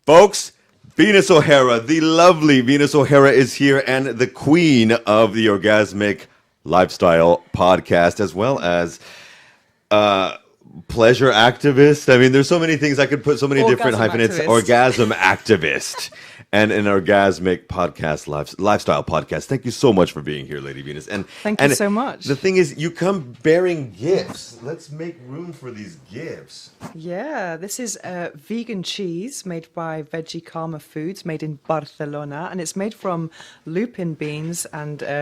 Folks, Venus O'Hara, the lovely Venus O'Hara is here, and the queen of the Orgasmic Lifestyle podcast, as well as pleasure activist. I mean, there's so many things I could put, so many different hyphenates. Orgasm activist and an orgasmic podcast, lifestyle podcast. Thank you so much for being here, Lady Venus. And thank you so much. The thing is, you come bearing gifts. Let's make room for these gifts. Yeah, this is vegan cheese made by Veggie Karma Foods, made in Barcelona, and it's made from lupin beans and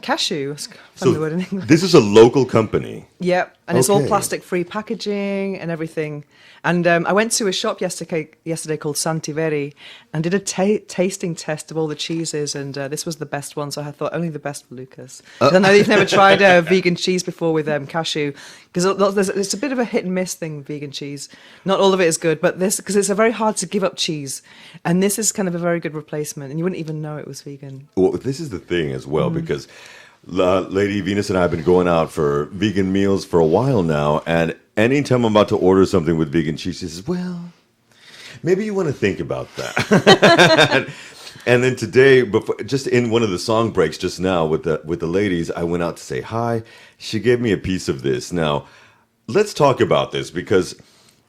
cashew. So the word in English. This is a local company. Yep, and it's all plastic-free packaging and everything. And I went to a shop yesterday called Santiveri and did a tasting test of all the cheeses, and this was the best one, so I thought only the best for Lucas. I know you've never tried vegan cheese before with cashew, because it's a bit of a hit and miss thing, vegan cheese. Not all of it is good, but this, because it's a very hard to give up cheese, and this is kind of a very good replacement, and you wouldn't even know it was vegan. Well, this is the thing as well, because Lady Venus and I have been going out for vegan meals for a while now, and anytime I'm about to order something with vegan cheese, she says, well, maybe you want to think about that. And then today, just in one of the song breaks just now with the ladies, I went out to say hi. She gave me a piece of this. Now, let's talk about this, because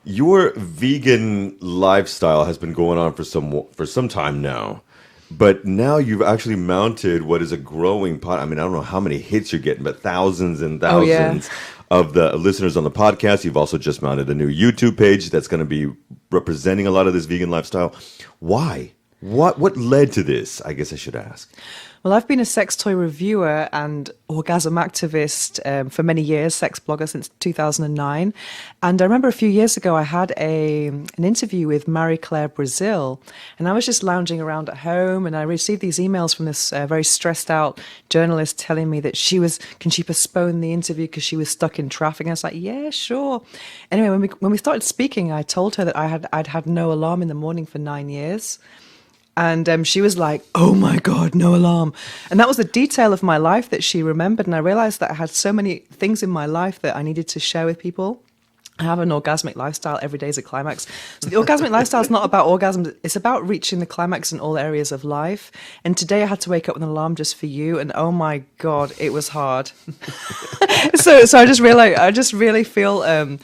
your vegan lifestyle has been going on for some time now. But now you've actually mounted what is a growing pot. I mean, I don't know how many hits you're getting, but thousands and thousands of the listeners on the podcast. You've also just mounted a new YouTube page that's going to be representing a lot of this vegan lifestyle. Why? What led to this? I guess I should ask. Well, I've been a sex toy reviewer and orgasm activist for many years, sex blogger since 2009. And I remember a few years ago, I had an interview with Marie-Claire Brazil, and I was just lounging around at home, and I received these emails from this very stressed out journalist telling me that can she postpone the interview because she was stuck in traffic? And I was like, yeah, sure. Anyway, when we started speaking, I told her that I'd had no alarm in the morning for 9 years. And she was like, oh, my God, no alarm. And that was the detail of my life that she remembered. And I realized that I had so many things in my life that I needed to share with people. I have an orgasmic lifestyle. Every day is a climax. So the orgasmic lifestyle is not about orgasms. It's about reaching the climax in all areas of life. And today I had to wake up with an alarm just for you. And oh, my God, it was hard. so I just really feel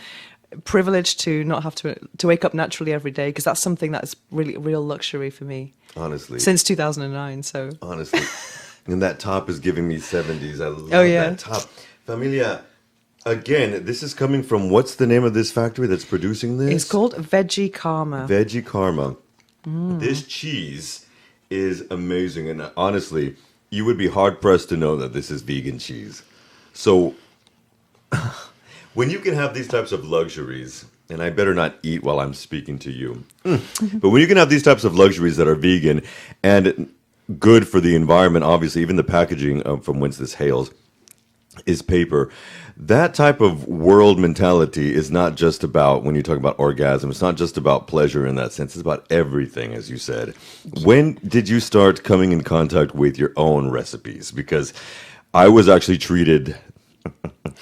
privileged to not have to wake up naturally every day, because that's something that's really a real luxury for me. Honestly. Since 2009, so. Honestly. And that top is giving me 70s. I love that top. Familia, again, this is coming from, what's the name of this factory that's producing this? It's called Veggie Karma. Veggie Karma. This cheese is amazing. And honestly, you would be hard-pressed to know that this is vegan cheese. So when you can have these types of luxuries, and I better not eat while I'm speaking to you, but when you can have these types of luxuries that are vegan and good for the environment, obviously, even the packaging from whence this hails is paper. That type of world mentality is not just about, when you talk about orgasm, it's not just about pleasure in that sense. It's about everything, as you said. When did you start coming in contact with your own recipes? Because I was actually treated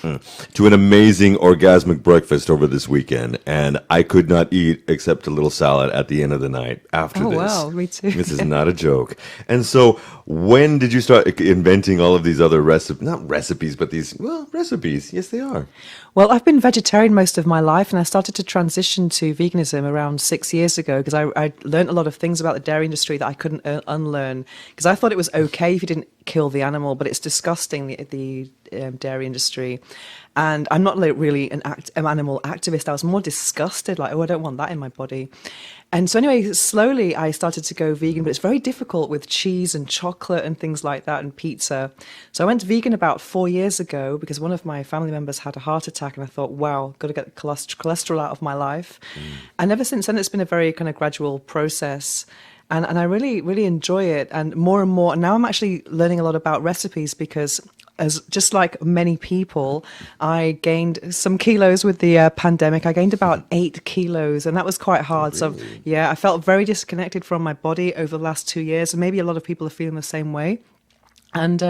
to an amazing orgasmic breakfast over this weekend, and I could not eat except a little salad at the end of the night after this. Oh, wow, me too. This is not a joke. And so when did you start inventing all of these other not recipes, but these, recipes. Yes, they are. Well, I've been vegetarian most of my life, and I started to transition to veganism around 6 years ago, because I learned a lot of things about the dairy industry that I couldn't unlearn, because I thought it was okay if you didn't kill the animal, but it's disgusting, the dairy industry. And I'm not really an animal activist. I was more disgusted, like, oh, I don't want that in my body. And so anyway, slowly I started to go vegan, but it's very difficult with cheese and chocolate and things like that, and pizza. So I went vegan about 4 years ago because one of my family members had a heart attack, and I thought, wow, got to get the cholesterol out of my life. And ever since then, it's been a very kind of gradual process. And I really, really enjoy it. And more, and now I'm actually learning a lot about recipes, because as just like many people, I gained some kilos with the pandemic. I gained about 8 kilos, and that was quite hard. Really? So yeah, I felt very disconnected from my body over the last 2 years, and maybe a lot of people are feeling the same way. And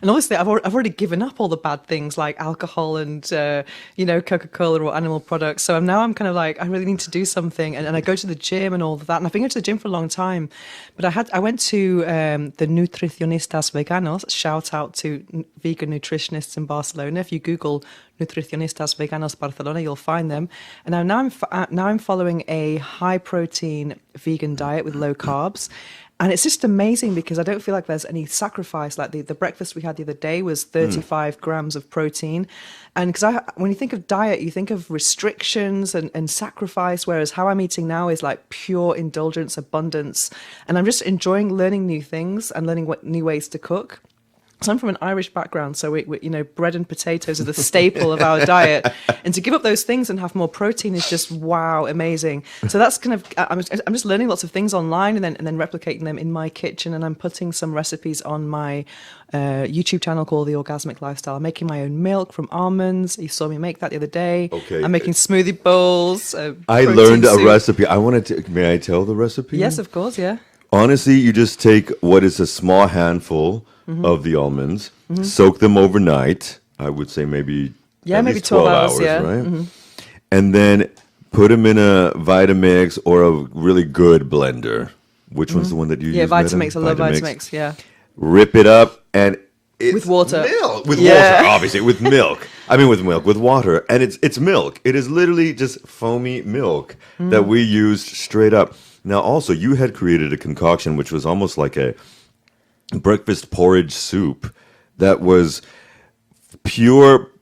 obviously, I've already given up all the bad things like alcohol and Coca-Cola or animal products. So I'm kind of like, I really need to do something, and I go to the gym and all of that. And I've been going to the gym for a long time, but I went to the Nutricionistas Veganos. Shout out to vegan nutritionists in Barcelona. If you Google Nutricionistas Veganos Barcelona, you'll find them. And now I'm following a high protein vegan diet with low carbs. And it's just amazing because I don't feel like there's any sacrifice. Like the breakfast we had the other day was 35 grams of protein. And because when you think of diet, you think of restrictions and sacrifice, whereas how I'm eating now is like pure indulgence, abundance. And I'm just enjoying learning new things and learning new ways to cook. So I'm from an Irish background, so we bread and potatoes are the staple of our diet, and to give up those things and have more protein is just wow, amazing. So that's kind of I'm just learning lots of things online and then replicating them in my kitchen, and I'm putting some recipes on my YouTube channel called The Orgasmic Lifestyle. I'm making my own milk from almonds. You saw me make that the other day. Okay. I'm making smoothie bowls. I learned a recipe. May I tell the recipe? Yes, of course. Yeah. Honestly, you just take what is a small handful of the almonds, soak them overnight. I would say maybe at maybe least 12 hours, yeah. right? And then put them in a Vitamix or a really good blender. Which one's the one that you use? Yeah, Vitamix. I love Vitamix. Yeah. Rip it up and it's with water. Milk. With water, obviously. With milk. I mean, with water. And it's milk. It is literally just foamy milk that we used straight up. Now, also, you had created a concoction which was almost like a breakfast porridge soup that was pure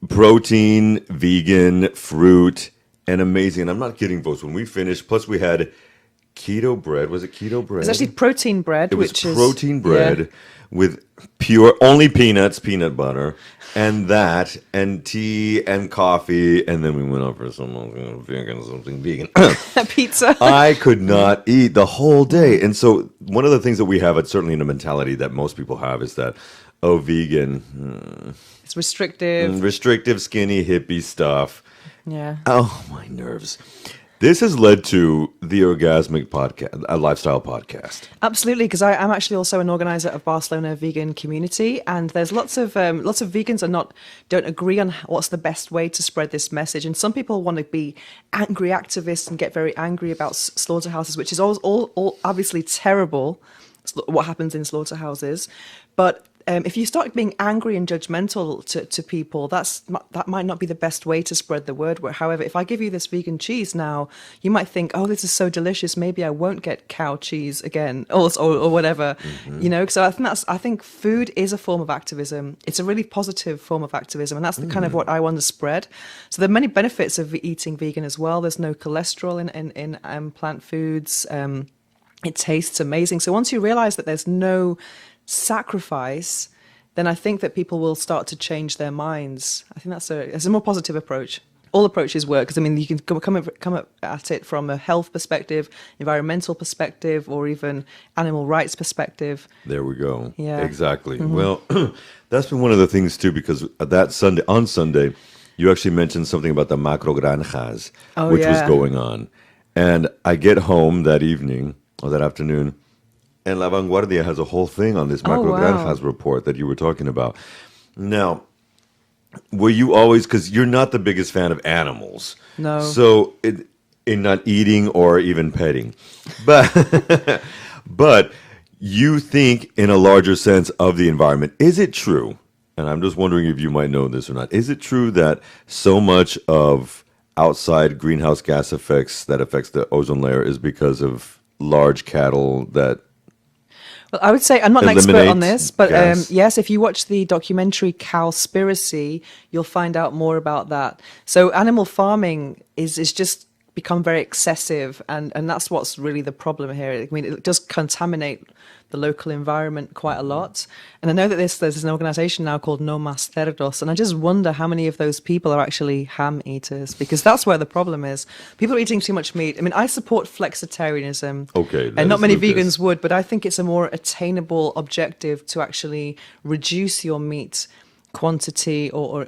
protein, vegan, fruit, and amazing. And I'm not kidding, folks. When we finished, plus we had keto bread. Was it keto bread? It's actually protein bread. It was protein bread with pure, only peanuts, peanut butter, and that, and tea and coffee. And then we went out for something vegan. Pizza. I could not eat the whole day. And so one of the things that we have, it's certainly in a mentality that most people have, is that, vegan. It's restrictive. Restrictive, skinny, hippie stuff. Yeah. Oh, my nerves. This has led to the Orgasmic podcast, a lifestyle podcast. Absolutely, because I'm actually also an organizer of Barcelona vegan community, and there's lots of vegans don't agree on what's the best way to spread this message, and some people want to be angry activists and get very angry about slaughterhouses, which is all obviously terrible. What happens in slaughterhouses, but if you start being angry and judgmental to people, that might not be the best way to spread the word. However, if I give you this vegan cheese now, you might think, oh, this is so delicious. Maybe I won't get cow cheese again or whatever, So I think food is a form of activism. It's a really positive form of activism. And that's the kind of what I want to spread. So there are many benefits of eating vegan as well. There's no cholesterol in plant foods. It tastes amazing. So once you realize that there's no sacrifice, then I think that people will start to change their minds. I think it's a more positive approach. All approaches work, because I mean you can come at it from a health perspective, environmental perspective, or even animal rights perspective. There we go. Yeah, exactly. Well, that's been one of the things too, because on Sunday, you actually mentioned something about the macro granjas, which was going on, and I get home that evening or that afternoon, and La Vanguardia has a whole thing on this macro granjas report that you were talking about. Now, were you always, because you're not the biggest fan of animals. No. So in not eating or even petting. But but you think in a larger sense of the environment. Is it true, and I'm just wondering if you might know this or not, is it true that so much of outside greenhouse gas effects that affects the ozone layer is because of large cattle that... Well, I would say I'm not an expert on this, but gas. yes, if you watch the documentary Cowspiracy, you'll find out more about that. So animal farming is just become very excessive, and that's what's really the problem here. I mean, it does contaminate the local environment quite a lot. And I know that there's an organization now called No Mas Cerdos, and I just wonder how many of those people are actually ham eaters, because that's where the problem is. People are eating too much meat. I mean, I support flexitarianism. Okay. And not many vegans would, but I think it's a more attainable objective to actually reduce your meat quantity or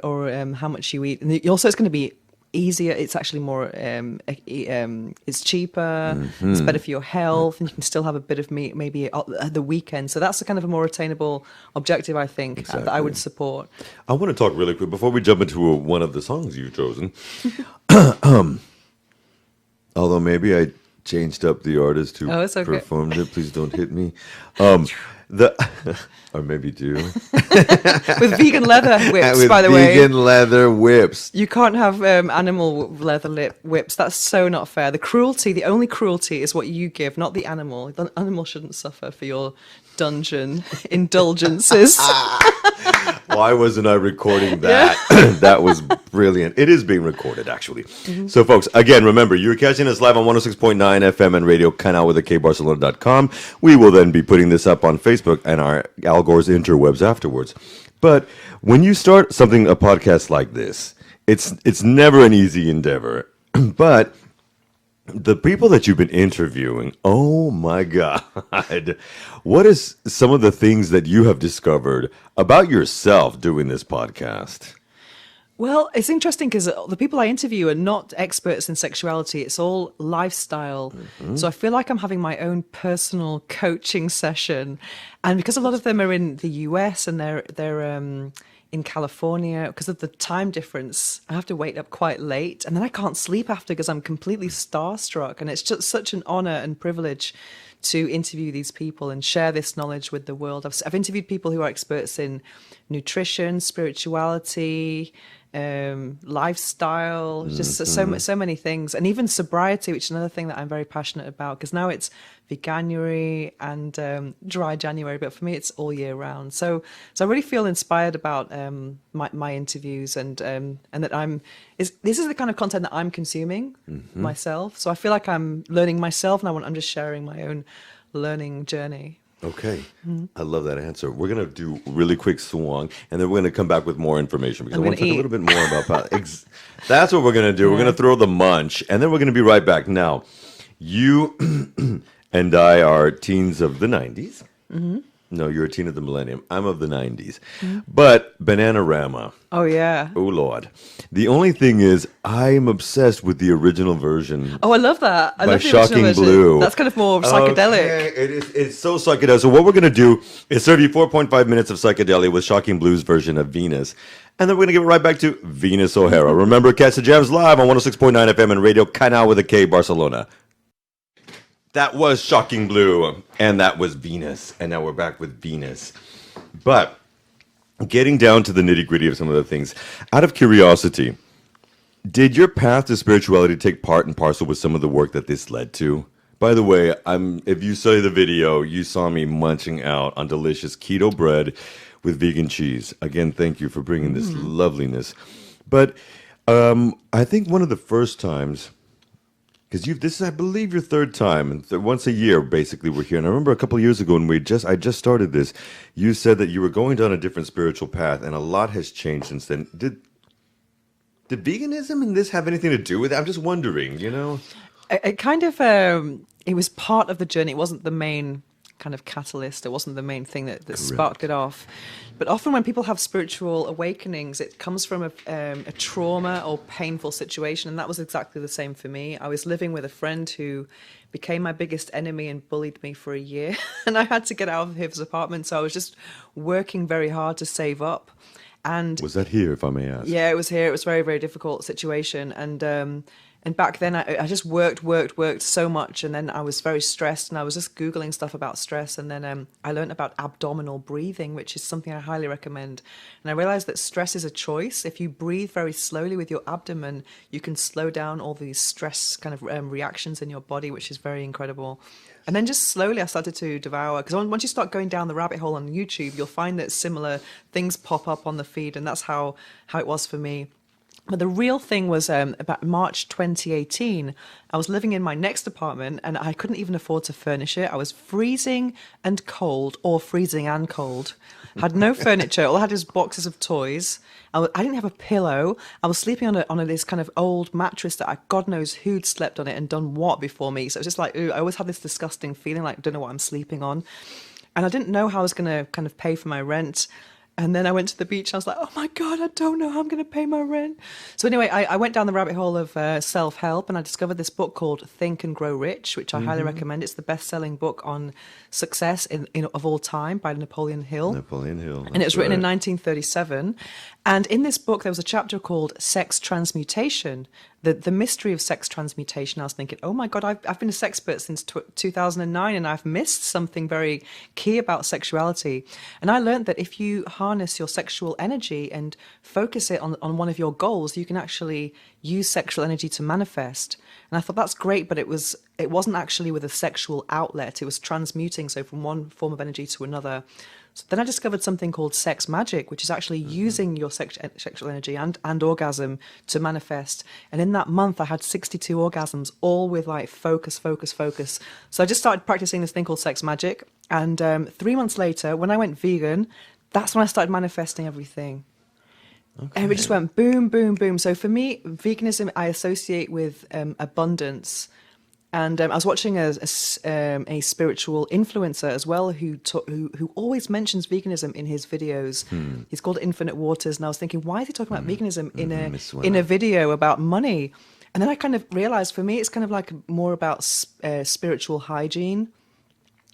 how much you eat. And also it's going to be easier. It's actually more, it's cheaper. It's better for your health, and you can still have a bit of meat maybe at the weekend. So that's a kind of a more attainable objective, I think, that I would support. I want to talk really quick before we jump into one of the songs you've chosen. Although maybe I changed up the artist who performed it. Please don't hit me. Or maybe do. With vegan leather whips, by the way. Vegan leather whips. You can't have animal leather whips. That's so not fair. The only cruelty is what you give, not the animal. The animal shouldn't suffer for your dungeon indulgences. Why wasn't I recording that? Yeah. That was brilliant. It is being recorded, actually. So, folks, again, remember, you're catching us live on 106.9 FM and Radio Kanal with Barcelona.com. We will then be putting this up on Facebook and our Al Gore's interwebs afterwards. But when you start a podcast like this, it's never an easy endeavor. But the people that you've been interviewing, oh my God, what is some of the things that you have discovered about yourself doing this podcast? Well, it's interesting because the people I interview are not experts in sexuality. It's all lifestyle. So I feel like I'm having my own personal coaching session. And because a lot of them are in the US and they're in California, because of the time difference, I have to wait up quite late. And then I can't sleep after because I'm completely starstruck. And it's just such an honor and privilege to interview these people and share this knowledge with the world. I've interviewed people who are experts in nutrition, spirituality, lifestyle, just so many things, and even sobriety, which is another thing that I'm very passionate about, because now it's veganuary and dry January, but for me it's all year round. So I really feel inspired about my interviews and that this is the kind of content that I'm consuming myself. So I feel like I'm learning myself, and I'm just sharing my own learning journey. Okay. I love that answer. We're going to do a really quick swung, and then we're going to come back with more information because I want to talk a little bit more about that's what we're going to do. Yeah. We're going to throw the munch, and then we're going to be right back. Now, you and I are teens of the 90s. No, you're a teen of the millennium. I'm of the 90s. But Bananarama. Oh, yeah. Oh, Lord. The only thing is, I'm obsessed with the original version. Oh, I love that. I love the Shocking original version. Blue. That's kind of more psychedelic. Okay. It's so psychedelic. So what we're going to do is serve you 4.5 minutes of psychedelia with Shocking Blue's version of Venus. And then we're going to give it right back to Venus O'Hara. Remember, catch the jams live on 106.9 FM and Radio Kanal with Barcelona. That was Shocking Blue, and that was Venus, and now we're back with Venus. But getting down to the nitty-gritty of some of the things, out of curiosity, did your path to spirituality take part and parcel with some of the work that this led to? By the way, if you saw the video, you saw me munching out on delicious keto bread with vegan cheese. Again, thank you for bringing this loveliness. But I think one of the first times... because this is, I believe, your third time, and once a year, basically, we're here. And I remember a couple of years ago when I just started this, you said that you were going down a different spiritual path, and a lot has changed since then. Did veganism and this have anything to do with it? I'm just wondering, It kind of, it was part of the journey. It wasn't the main kind of catalyst. It wasn't the main thing that sparked it off. But often when people have spiritual awakenings, it comes from a trauma or painful situation. And that was exactly the same for me. I was living with a friend who became my biggest enemy and bullied me for a year. And I had to get out of his apartment. So I was just working very hard to save up. And was that here, if I may ask? Yeah, it was here. It was a very, very difficult situation. And back then, I just worked so much, and then I was very stressed, and I was just Googling stuff about stress, and then I learned about abdominal breathing, which is something I highly recommend. And I realized that stress is a choice. If you breathe very slowly with your abdomen, you can slow down all these stress kind of reactions in your body, which is very incredible. And then just slowly I started to devour, because once you start going down the rabbit hole on YouTube, you'll find that similar things pop up on the feed, and that's how it was for me. But the real thing was about March 2018, I was living in my next apartment and I couldn't even afford to furnish it. I was freezing and cold, or freezing and cold. Had no furniture. All I had was boxes of toys. I didn't have a pillow. I was sleeping on this kind of old mattress that God knows who'd slept on it and done what before me. So it was just like, ooh, I always had this disgusting feeling like I don't know what I'm sleeping on. And I didn't know how I was going to kind of pay for my rent. And then I went to the beach. I was like, oh my God, I don't know how I'm going to pay my rent. So anyway, I went down the rabbit hole of self-help, and I discovered this book called Think and Grow Rich, which I highly recommend. It's the best-selling book on success of all time by Napoleon Hill. Napoleon Hill. And it was written in 1937. And in this book, there was a chapter called Sex Transmutation, the mystery of sex transmutation. I was thinking, oh my God, I've been a sex expert since 2009, and I've missed something very key about sexuality. And I learned that if you harness your sexual energy and focus it on one of your goals, you can actually use sexual energy to manifest. And I thought that's great, but it wasn't actually with a sexual outlet. It was transmuting, so from one form of energy to another. So then I discovered something called sex magic, which is actually using your sexual energy and orgasm to manifest. And in that month, I had 62 orgasms, all with like focus. So I just started practicing this thing called sex magic. And 3 months later, when I went vegan, that's when I started manifesting everything. Okay. And it just went boom, boom, boom. So for me, veganism, I associate with abundance. And I was watching a spiritual influencer as well who always mentions veganism in his videos. He's called Infinite Waters, and I was thinking, why is he talking about veganism in a video about money? And then I kind of realized, for me, it's kind of like more about spiritual hygiene.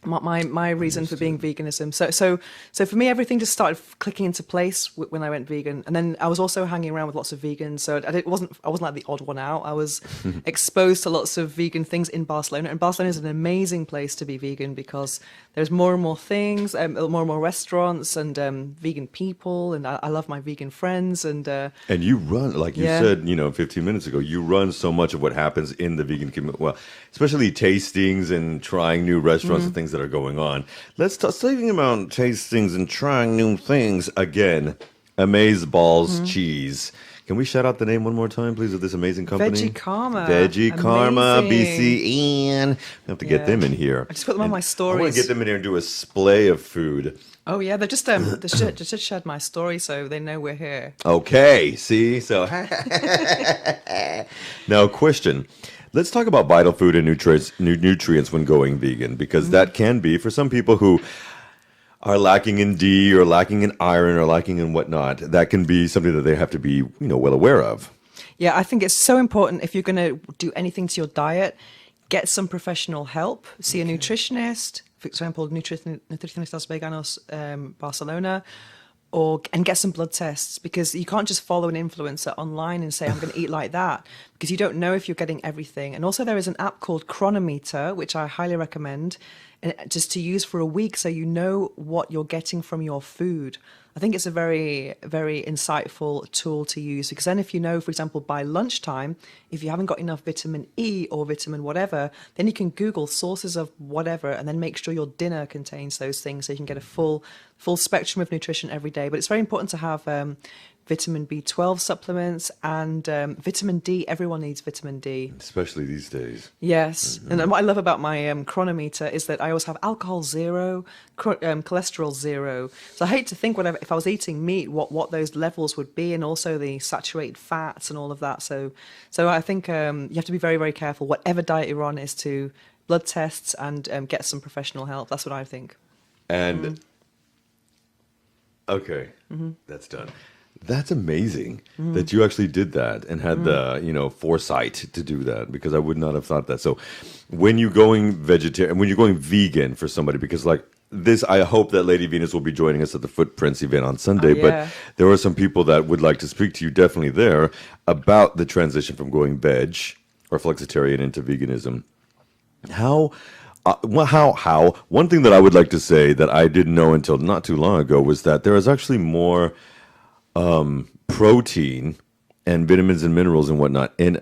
My reason for being veganism. So for me, everything just started clicking into place when I went vegan. And then I was also hanging around with lots of vegans. So I wasn't like the odd one out. I was exposed to lots of vegan things in Barcelona. And Barcelona is an amazing place to be vegan because there's more and more things, more and more restaurants and vegan people. And I love my vegan friends. And you run, like you said, 15 minutes ago, you run so much of what happens in the vegan community. Well, especially tastings and trying new restaurants and things that are going on. Let's talk saving about tastings and trying new things again. Amaze Balls Cheese. Can we shout out the name one more time, please, of this amazing company? Veggie Karma. Veggie Karma, BCN. I have to get them in here. I just put them on my stories. I want to get them in here and do a splay of food. Oh yeah, they're just just shared my story, so they know we're here. Okay, see, so now question. Let's talk about vital food and nutrients when going vegan, because that can be, for some people who are lacking in D or lacking in iron or lacking in whatnot, that can be something that they have to be, well aware of. Yeah, I think it's so important if you're going to do anything to your diet, get some professional help. See a nutritionist, for example, Nutricionistas Veganos Barcelona, and get some blood tests, because you can't just follow an influencer online and say, I'm going to eat like that, because you don't know if you're getting everything. And also there is an app called Chronometer, which I highly recommend, and just to use for a week so you know what you're getting from your food. I think it's a very, very insightful tool to use, because then if you know, for example, by lunchtime, if you haven't got enough vitamin E or vitamin whatever, then you can Google sources of whatever and then make sure your dinner contains those things so you can get a full spectrum of nutrition every day. But it's very important to have vitamin B12 supplements and vitamin D. Everyone needs vitamin D. Especially these days. Yes. Mm-hmm. And what I love about my chronometer is that I always have alcohol 0, cholesterol 0. So I hate to think if I was eating meat, what those levels would be, and also the saturated fats and all of that. So I think you have to be very, very careful. Whatever diet you're on is to blood tests and get some professional help. That's what I think. And, okay, that's done. That's amazing that you actually did that and had the foresight to do that, because I would not have thought that. So when you're going when you're going vegan for somebody, because like this, I hope that Lady Venus will be joining us at the Footprints event on Sunday. But there are some people that would like to speak to you definitely there about the transition from going veg or flexitarian into veganism. How? One thing that I would like to say that I didn't know until not too long ago was that there is actually more protein and vitamins and minerals and whatnot in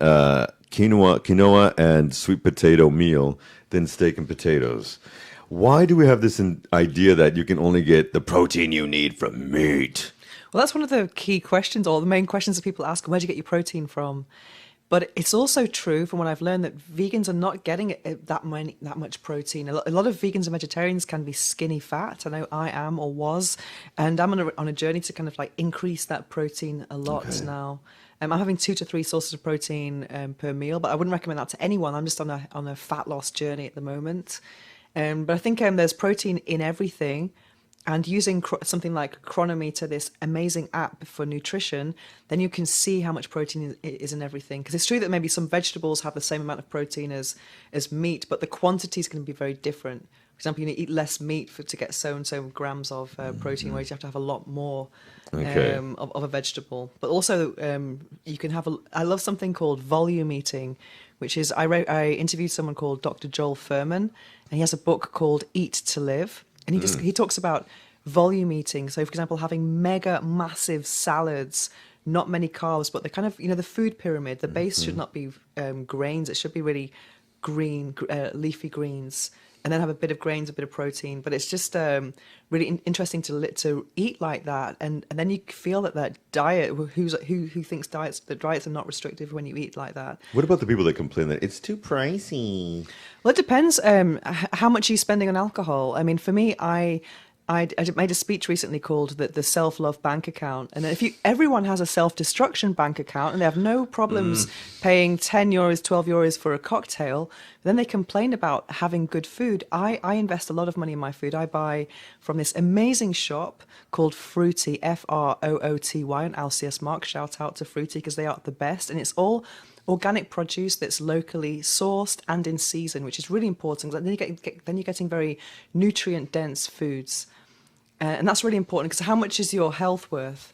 quinoa and sweet potato meal than steak and potatoes. Why do we have this idea that you can only get the protein you need from meat? Well, that's one of the key questions, or the main questions that people ask: where do you get your protein from? But it's also true, from what I've learned, that vegans are not getting that much protein. A lot of vegans and vegetarians can be skinny fat. I know I am, or was, and I'm on a journey to kind of like increase that protein a lot now. I'm having 2 to 3 sources of protein per meal, but I wouldn't recommend that to anyone. I'm just on a fat loss journey at the moment. But I think there's protein in everything. And using something like Chronometer, this amazing app for nutrition, then you can see how much protein is in everything. Because it's true that maybe some vegetables have the same amount of protein as meat, but the quantities can be very different. For example, you need to eat less meat to get so and so grams of protein, whereas you have to have a lot more of a vegetable. But also, you can have I love something called volume eating, which is I interviewed someone called Dr. Joel Furman, and he has a book called Eat to Live. And he talks about volume eating. So, for example, having mega massive salads, not many carbs, but the kind of, the food pyramid, the base should not be grains. It should be really green, leafy greens, and then have a bit of grains, a bit of protein. But it's just really interesting to eat like that. And then you feel that diet, who thinks diets are not restrictive when you eat like that. What about the people that complain that it's too pricey? Well, it depends how much you're spending on alcohol. I mean, for me, I made a speech recently called the self-love bank account. And everyone has a self-destruction bank account and they have no problems paying 10 euros, 12 euros for a cocktail. Then they complain about having good food. I invest a lot of money in my food. I buy from this amazing shop called Fruity, Frooty, on LCS Mark. Shout out to Fruity because they are the best. And it's all organic produce that's locally sourced and in season, which is really important. Then you're getting very nutrient-dense foods. And that's really important because how much is your health worth?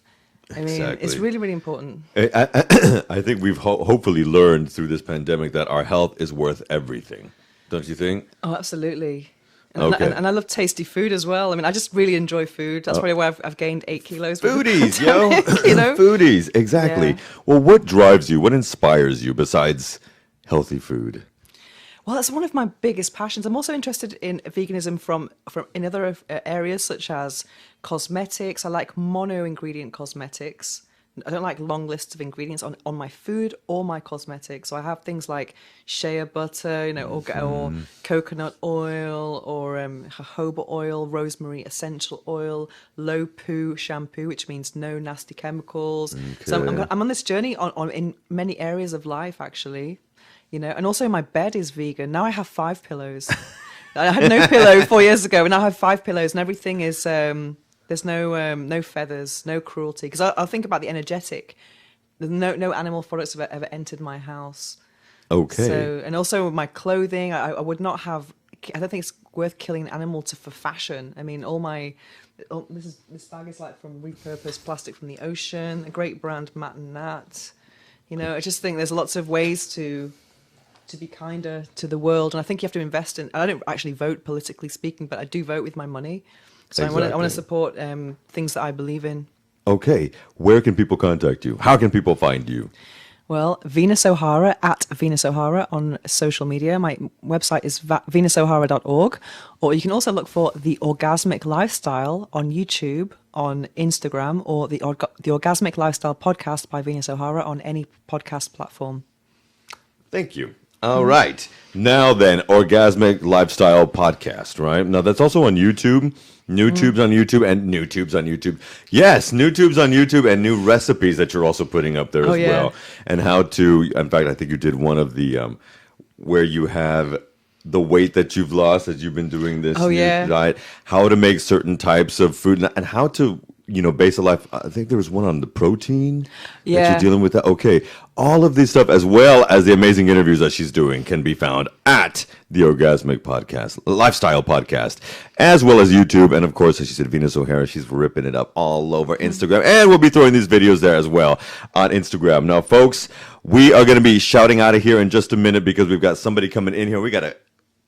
I mean, Exactly. it's really, really important. I think we've hopefully learned through this pandemic that our health is worth everything. Don't you think? Oh, absolutely. And, Okay. and I love tasty food as well. I mean, I just really enjoy food. That's probably why I've gained 8 kilos. Foodies, yo. Foodies, exactly. Yeah. Well, what drives you? What inspires you besides healthy food? Well, that's one of my biggest passions. I'm also interested in veganism from in other areas such as cosmetics. I like mono-ingredient cosmetics. I don't like long lists of ingredients on my food or my cosmetics. So I have things like shea butter, or coconut oil, or jojoba oil, rosemary essential oil, low poo shampoo, which means no nasty chemicals. Okay. So I'm on this journey on in many areas of life, actually. And also my bed is vegan. Now I have 5 pillows. I had no pillow 4 years ago, and now I have 5 pillows, and everything is there's no feathers, no cruelty. Because I'll think about the energetic. No animal products have ever entered my house. Okay. So, and also my clothing, I would not have. I don't think it's worth killing an animal for fashion. I mean, this bag is like from repurposed plastic from the ocean. A great brand, Matt and Nat. I just think there's lots of ways to be kinder to the world, and I think you have to invest in. I don't actually vote politically speaking, but I do vote with my money. So Exactly. I want to support things that I believe in. Okay. Where can people contact you? How can people find you? Well, Venus O'Hara at Venus O'Hara on social media. My website is venusohara.org, or you can also look for The Orgasmic Lifestyle on YouTube, on Instagram, or the Orgasmic Lifestyle podcast by Venus O'Hara on any podcast platform. Thank you. All right. Now then, Orgasmic Lifestyle Podcast, right? Now that's also on YouTube. NewTubes on YouTube and NewTubes on YouTube. Yes, NewTubes on YouTube and new recipes that you're also putting up there as well. And how to, in fact, I think you did one of the, where you have the weight that you've lost as you've been doing this new diet, how to make certain types of food and how to, base a life. I think there was one on the protein that you're dealing with that. Okay. All of this stuff, as well as the amazing interviews that she's doing, can be found at the Orgasmic Podcast, Lifestyle Podcast, as well as YouTube. And of course, as she said, Venus O'Hara, she's ripping it up all over Instagram. And we'll be throwing these videos there as well on Instagram. Now, folks, we are going to be shouting out of here in just a minute because we've got somebody coming in here. We got to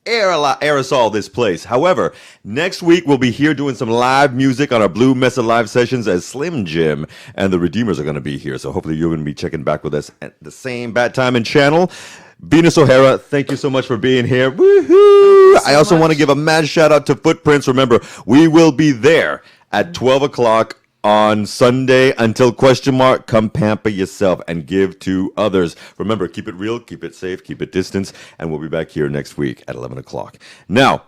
aerosol this place. However, next week we'll be here doing some live music on our Blue Mesa live sessions as Slim Jim and the Redeemers are going to be here. So hopefully you're going to be checking back with us at the same bad time and channel. Venus O'Hara, thank you so much for being here. Woohoo! I also want to give a mad shout out to Footprints. Remember, we will be there at 12 o'clock on Sunday until ? Come pamper yourself and give to others. Remember, keep it real, keep it safe, keep it distance, and we'll be back here next week at 11 o'clock. Now,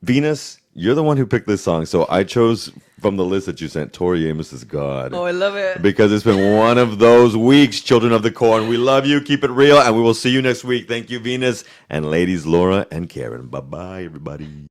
Venus, you're the one who picked this song, so I chose from the list that you sent, Tori Amos's God. Oh, I love it. Because it's been one of those weeks, Children of the Corn. We love you, keep it real, and we will see you next week. Thank you, Venus, and ladies, Laura and Karen. Bye-bye, everybody.